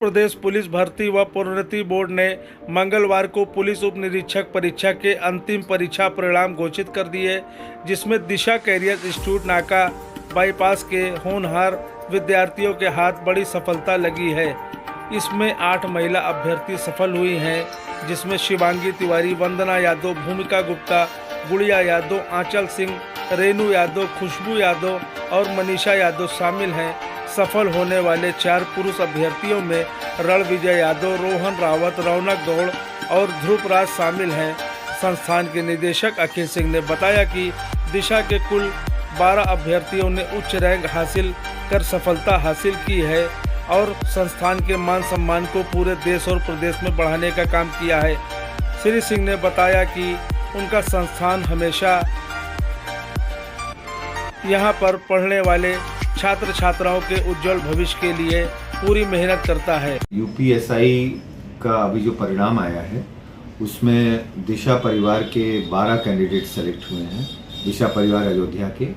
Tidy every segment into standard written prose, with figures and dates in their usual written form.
प्रदेश police भर्ती व प्रोन्नति बोर्ड ने मंगलवार को पुलिस उप निरीक्षक परीक्षा के अंतिम परीक्षा परिणाम घोषित कर दिए, जिसमें दिशा कैरियर इंस्टीट्यूट नाका बाईपास के होनहार विद्यार्थियों के हाथ बड़ी सफलता लगी है। इसमें 8 महिला अभ्यर्थी सफल हुई हैं, जिसमें शिवांगी तिवारी, वंदना यादव, भूमिका गुप्ता, गुड़िया यादव, आंचल सिंह, रेनू यादव, खुशबू यादव और मनीषा यादव शामिल हैं। सफल होने वाले 4 पुरुष अभ्यर्थियों में रणविजय यादव, रोहन रावत, रौनक गौड़ और ध्रुवराज शामिल हैं। संस्थान के निदेशक अखिल सिंह ने बताया कि दिशा के कुल 12 अभ्यर्थियों ने उच्च रैंक हासिल कर सफलता हासिल की है और संस्थान के मान सम्मान को पूरे देश और प्रदेश में बढ़ाने का काम किया है। श्री सिंह ने बताया कि उनका संस्थान हमेशा यहाँ पर पढ़ने वाले छात्र छात्राओं के उज्जवल भविष्य के लिए पूरी मेहनत करता है। यूपीएसआई का अभी जो परिणाम आया है उसमें दिशा परिवार के 12 कैंडिडेट सेलेक्ट हुए हैं, दिशा परिवार अयोध्या के,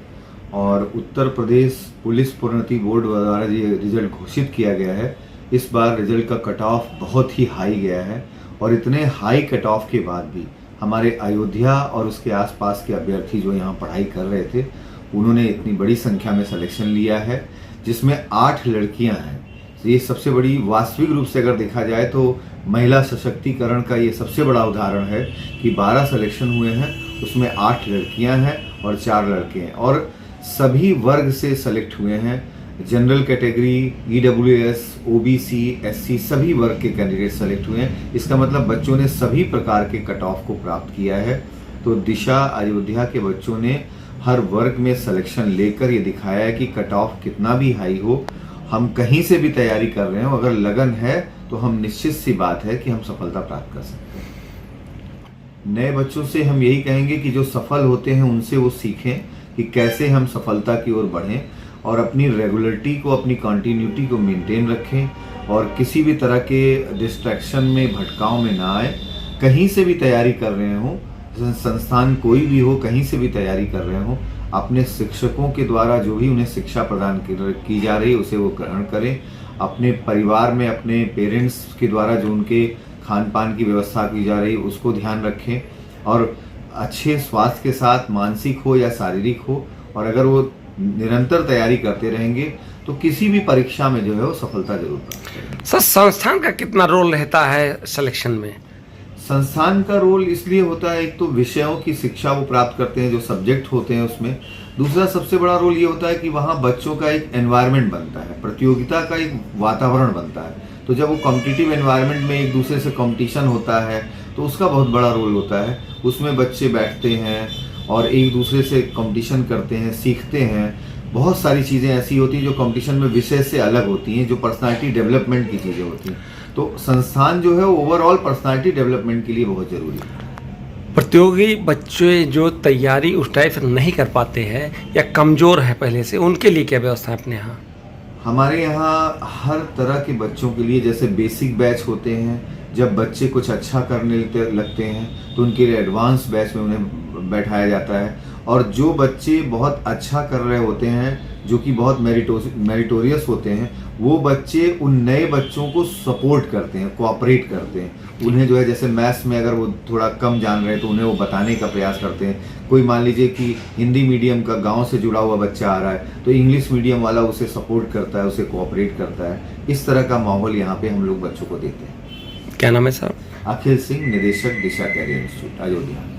और उत्तर प्रदेश पुलिस प्रोन्नति बोर्ड द्वारा ये रिजल्ट घोषित किया गया है। इस बार रिजल्ट का कट ऑफ बहुत ही हाई गया है और इतने हाई कट ऑफ के बाद भी हमारे अयोध्या और उसके आसपास के अभ्यर्थी जो यहाँ पढ़ाई कर रहे थे उन्होंने इतनी बड़ी संख्या में सिलेक्शन लिया है, जिसमें 8 लड़कियां हैं। ये सबसे बड़ी, वास्तविक रूप से अगर देखा जाए तो महिला सशक्तिकरण का ये सबसे बड़ा उदाहरण है कि 12 सिलेक्शन हुए हैं, उसमें 8 लड़कियां हैं और 4 लड़के हैं और सभी वर्ग से सेलेक्ट हुए हैं। General category, EWS, OBC, SC सभी वर्ग के कैंडिडेट सेलेक्ट हुए हैं। इसका मतलब बच्चों ने सभी प्रकार के कट ऑफ को प्राप्त किया है। तो दिशा अयोध्या के बच्चों ने हर वर्ग में सिलेक्शन लेकर ये दिखाया है कि कट ऑफ कितना भी हाई हो, हम कहीं से भी तैयारी कर रहे हो, अगर लगन है तो हम निश्चित सी बात है कि हम सफलता प्राप्त कर सकते हैं। नए बच्चों से हम यही कहेंगे कि जो सफल होते हैं उनसे वो सीखें कि कैसे हम सफलता की ओर बढ़ें और अपनी रेगुलरिटी को, अपनी कंटिन्यूटी को मेंटेन रखें और किसी भी तरह के डिस्ट्रैक्शन में, भटकाव में ना आए। कहीं से भी तैयारी कर रहे हों, संस्थान कोई भी हो, कहीं से भी तैयारी कर रहे हो, अपने शिक्षकों के द्वारा जो भी उन्हें शिक्षा प्रदान की जा रही है उसे वो ग्रहण करें। अपने परिवार में अपने पेरेंट्स के द्वारा जो उनके खान पान की व्यवस्था की जा रही है उसको ध्यान रखें और अच्छे स्वास्थ्य के साथ, मानसिक हो या शारीरिक हो, और अगर वो निरंतर तैयारी करते रहेंगे तो किसी भी परीक्षा में जो है वो सफलता जरूर प्राप्त करेंगे। सर, संस्थान का कितना रोल रहता है सिलेक्शन में? संस्थान का रोल इसलिए होता है, एक तो विषयों की शिक्षा वो प्राप्त करते हैं, जो सब्जेक्ट होते हैं उसमें। दूसरा सबसे बड़ा रोल ये होता है कि वहाँ बच्चों का एक एनवायरनमेंट बनता है, प्रतियोगिता का एक वातावरण बनता है। तो जब वो कॉम्पिटिटिव एनवायरनमेंट में एक दूसरे से कंपटीशन होता है तो उसका बहुत बड़ा रोल होता है। उसमें बच्चे बैठते हैं और एक दूसरे से कंपटीशन करते हैं, सीखते हैं। बहुत सारी चीज़ें ऐसी होती हैं जो कंपटीशन में विषय से अलग होती हैं, जो पर्सनालिटी डेवलपमेंट की चीज़ें होती हैं। तो संस्थान जो है ओवरऑल पर्सनालिटी डेवलपमेंट के लिए बहुत जरूरी है। प्रतियोगी बच्चे जो तैयारी उस टाइप से नहीं कर पाते हैं या कमजोर है पहले से, उनके लिए क्या व्यवस्था है अपने यहाँ? हमारे यहाँ हर तरह के बच्चों के लिए, जैसे बेसिक बैच होते हैं, जब बच्चे कुछ अच्छा करने लगते हैं तो उनके लिए एडवांस बैच में उन्हें बैठाया जाता है, और जो बच्चे बहुत अच्छा कर रहे होते हैं, जो कि बहुत मेरिटोरियस होते हैं, वो बच्चे उन नए बच्चों को सपोर्ट करते हैं, कोऑपरेट करते हैं। उन्हें जो है, जैसे मैथ्स में अगर वो थोड़ा कम जान रहे हैं तो उन्हें वो बताने का प्रयास करते हैं। कोई मान लीजिए कि हिंदी मीडियम का गांव से जुड़ा हुआ बच्चा आ रहा है तो इंग्लिश मीडियम वाला उसे सपोर्ट करता है, उसे कोऑपरेट करता है। इस तरह का माहौल यहाँ पे हम लोग बच्चों को देते हैं। क्या नाम है सर? अखिल सिंह, निदेशक, दिशा कैरियर इंस्टीट्यूट, अयोध्या।